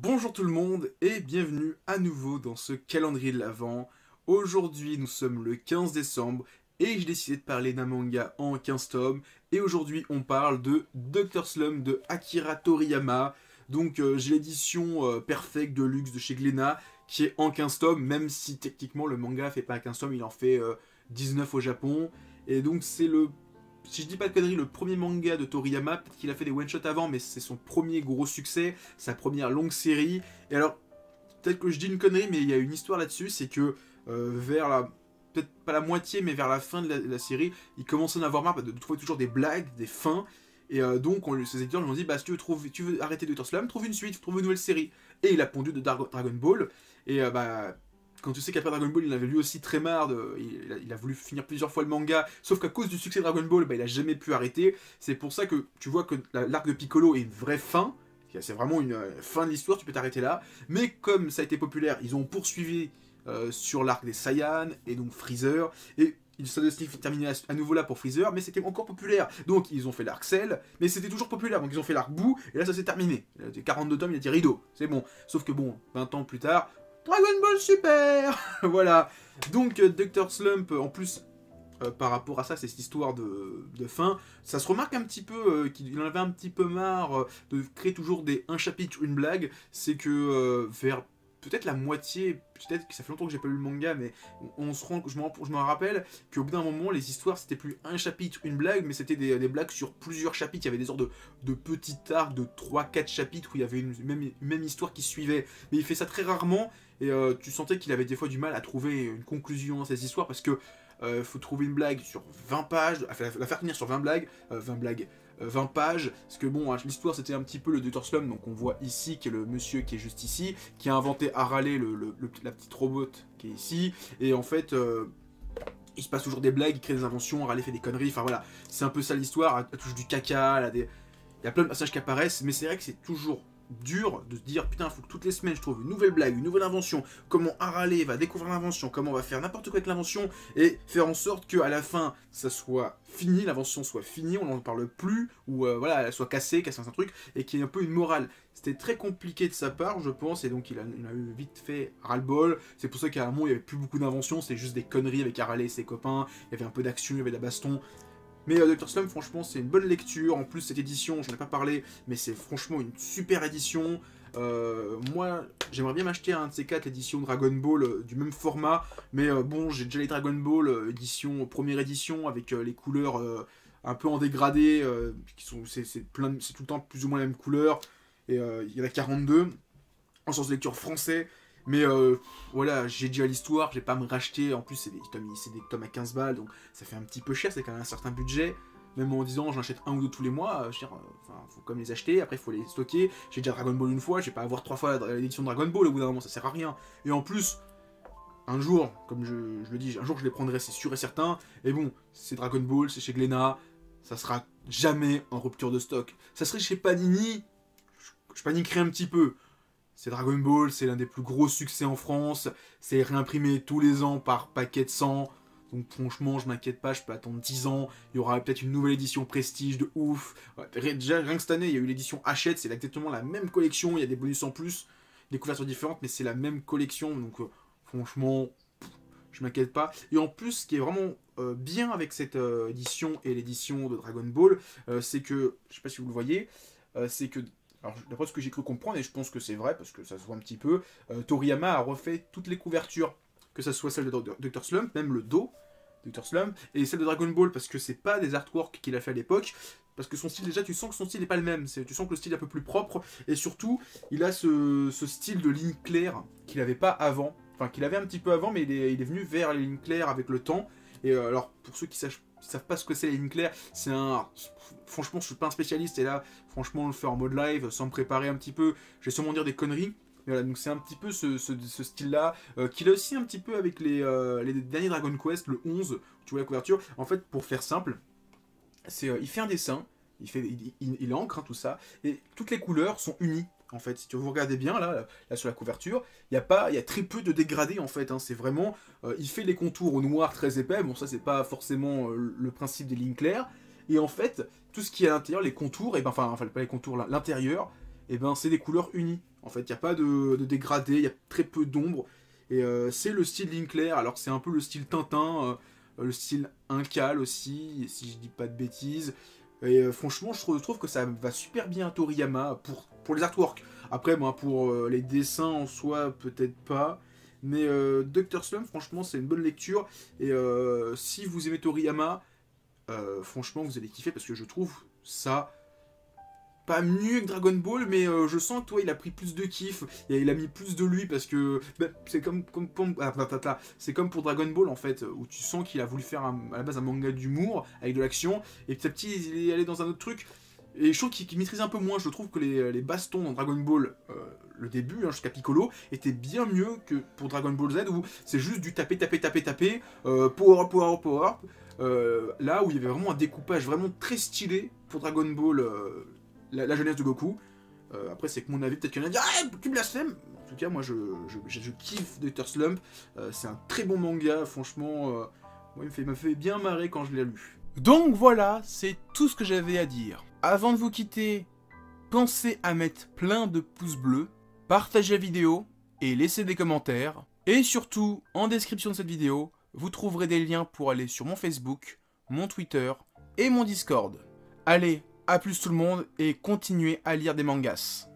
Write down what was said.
Bonjour tout le monde et bienvenue à nouveau dans ce calendrier de l'Avent. Aujourd'hui nous sommes le 15 décembre et j'ai décidé de parler d'un manga en 15 tomes. Et aujourd'hui on parle de Dr. Slump de Akira Toriyama. Donc j'ai l'édition Perfect de luxe de chez Glénat qui est en 15 tomes, même si techniquement le manga fait pas 15 tomes, il en fait 19 au Japon. Et donc c'est le, si je dis pas de conneries, le premier manga de Toriyama. Peut-être qu'il a fait des one-shots avant, mais c'est son premier gros succès, sa première longue série. Et alors, peut-être que je dis une connerie, mais il y a une histoire là-dessus, c'est que vers la, peut-être pas la moitié, mais vers la fin de la série, il commence à en avoir marre de trouver toujours des blagues, des fins. Et donc, ses éditeurs lui ont dit, bah, si tu veux arrêter Dr. Slump, trouve une suite, trouve une nouvelle série. Et il a pondu de Dragon Ball. Et bah, quand tu sais qu'après Dragon Ball, il avait lui aussi très marre, il a voulu finir plusieurs fois le manga, sauf qu'à cause du succès de Dragon Ball, bah, il a jamais pu arrêter. C'est pour ça que tu vois que l'arc de Piccolo est une vraie fin, c'est vraiment une fin de l'histoire, tu peux t'arrêter là. Mais comme ça a été populaire, ils ont poursuivi sur l'arc des Saiyans, et donc Freezer, et ça doit se terminer à nouveau là pour Freezer, mais c'était encore populaire. Donc ils ont fait l'arc Cell, mais c'était toujours populaire. Donc ils ont fait l'arc Boo, et là ça s'est terminé. Il a été 42 tomes, il a dit rideau, c'est bon. Sauf que bon, 20 ans plus tard, Dragon Ball Super. Voilà. Donc Dr. Slump, en plus, par rapport à ça, c'est cette histoire de fin, ça se remarque un petit peu qu'il en avait un petit peu marre de créer toujours un chapitre, une blague. C'est que vers peut-être la moitié, peut-être que ça fait longtemps que j'ai pas lu le manga, mais je me rappelle qu'au bout d'un moment, les histoires c'était plus un chapitre, une blague, mais c'était des blagues sur plusieurs chapitres. Il y avait des sortes de petits arcs de 3-4 chapitres où il y avait une même histoire qui suivait. Mais il fait ça très rarement, et tu sentais qu'il avait des fois du mal à trouver une conclusion à ces histoires parce que faut trouver une blague sur 20 pages, la faire tenir sur 20 blagues, 20 pages, parce que bon, l'histoire c'était un petit peu le Dr. Slump, donc on voit ici, qui est le monsieur qui est juste ici, qui a inventé Harale, la petite robot qui est ici, et en fait, il se passe toujours des blagues, il crée des inventions, Harale fait des conneries, enfin voilà, c'est un peu ça l'histoire, elle touche du caca, il y a plein de passages qui apparaissent, mais c'est vrai que c'est toujours dur de se dire putain, il faut que toutes les semaines je trouve une nouvelle blague, une nouvelle invention, comment Harale va découvrir l'invention, comment on va faire n'importe quoi avec l'invention et faire en sorte qu'à la fin ça soit fini, l'invention soit finie, on n'en parle plus, ou voilà, elle soit cassée un truc, et qu'il y ait un peu une morale. C'était très compliqué de sa part, je pense, et donc il a eu vite fait ras-le-bol. C'est pour ça qu'à un moment il n'y avait plus beaucoup d'inventions, c'était juste des conneries avec Harale et ses copains, il y avait un peu d'action, il y avait de la baston. Mais Dr. Slump, franchement, c'est une bonne lecture. En plus, cette édition, j'en ai pas parlé, mais c'est franchement une super édition. Moi, j'aimerais bien m'acheter un de ces quatre, l'édition Dragon Ball du même format. Mais bon, j'ai déjà les Dragon Ball première édition, avec les couleurs un peu en dégradé. C'est tout le temps plus ou moins la même couleur. Et il y en a 42, en sens de lecture français. Mais voilà, j'ai déjà l'histoire, je vais pas me racheter. En plus, c'est des tomes à 15 balles, donc ça fait un petit peu cher, c'est quand même un certain budget. Même en disant j'en achète un ou deux tous les mois, je veux dire, faut comme les acheter, après il faut les stocker. J'ai déjà Dragon Ball une fois, je vais pas avoir 3 fois l'édition de Dragon Ball, au bout d'un moment ça sert à rien. Et en plus, un jour, comme je le dis, un jour je les prendrai, c'est sûr et certain. Et bon, c'est Dragon Ball, c'est chez Glénat, ça sera jamais en rupture de stock. Ça serait chez Panini, je paniquerais un petit peu. C'est Dragon Ball, c'est l'un des plus gros succès en France, c'est réimprimé tous les ans par paquet de 100, donc franchement je m'inquiète pas, je peux attendre 10 ans, il y aura peut-être une nouvelle édition Prestige de ouf. Ouais, déjà rien que cette année il y a eu l'édition Hachette, c'est exactement la même collection, il y a des bonus en plus, des couvertures différentes, mais c'est la même collection, donc franchement je m'inquiète pas. Et en plus ce qui est vraiment bien avec cette édition et l'édition de Dragon Ball, c'est que, je sais pas si vous le voyez, c'est que alors, d'après ce que j'ai cru comprendre, et je pense que c'est vrai, parce que ça se voit un petit peu, Toriyama a refait toutes les couvertures, que ce soit celle de Dr. Slump, même le dos de Dr. Slump, et celle de Dragon Ball, parce que c'est pas des artworks qu'il a fait à l'époque, parce que son style, déjà, tu sens que son style n'est pas le même, tu sens que le style est un peu plus propre, et surtout, il a ce style de ligne claire qu'il n'avait pas avant, enfin, qu'il avait un petit peu avant, mais il est venu vers les lignes claires avec le temps, et alors, pour ceux qui savent pas ce que c'est les lignes claires, c'est un... Franchement, je suis pas un spécialiste, et là, franchement, le faire en mode live, sans me préparer un petit peu, je vais sûrement dire des conneries. Mais voilà, donc c'est un petit peu ce style-là, qu'il a aussi un petit peu avec les derniers Dragon Quest, le 11, tu vois la couverture. En fait, pour faire simple, il fait un dessin, il encre, hein, tout ça, et toutes les couleurs sont unies. En fait, si vous regardez bien là sur la couverture, il y a très peu de dégradés en fait. Hein, c'est vraiment, il fait les contours au noir très épais. Bon, ça c'est pas forcément le principe des lignes claires. Et en fait, tout ce qui est à l'intérieur, les contours, et ben, enfin pas les contours, l'intérieur, et ben c'est des couleurs unies En fait, il n'y a pas de dégradé, il y a très peu d'ombre. Et c'est le style Linkler, alors que c'est un peu le style Tintin, le style Incal aussi, si je dis pas de bêtises. Et franchement, je trouve que ça va super bien à Toriyama pour les artworks. Après, moi, pour les dessins en soi, peut-être pas. Mais Dr. Slump, franchement, c'est une bonne lecture. Et si vous aimez Toriyama, franchement, vous allez kiffer parce que je trouve ça pas mieux que Dragon Ball, mais je sens que toi, il a pris plus de kiff et il a mis plus de lui parce que bah, c'est c'est comme pour Dragon Ball en fait, où tu sens qu'il a voulu faire à la base un manga d'humour avec de l'action et petit à petit il est allé dans un autre truc. Et je trouve qu'il maîtrise un peu moins. Je trouve que les bastons dans Dragon Ball, le début, hein, jusqu'à Piccolo, étaient bien mieux que pour Dragon Ball Z, où c'est juste du taper, taper, taper, taper, power up, power up, power up. Là où il y avait vraiment un découpage vraiment très stylé pour Dragon Ball, la jeunesse de Goku. Après, c'est que mon avis, peut-être qu'il y en a qui disent ah, tu blasphèmes. En tout cas, moi, je kiffe Dr. Slump. C'est un très bon manga, franchement. Moi, il m'a fait bien marrer quand je l'ai lu. Donc voilà, c'est tout ce que j'avais à dire. Avant de vous quitter, pensez à mettre plein de pouces bleus, partagez la vidéo et laissez des commentaires. Et surtout, en description de cette vidéo, vous trouverez des liens pour aller sur mon Facebook, mon Twitter et mon Discord. Allez, à plus tout le monde et continuez à lire des mangas.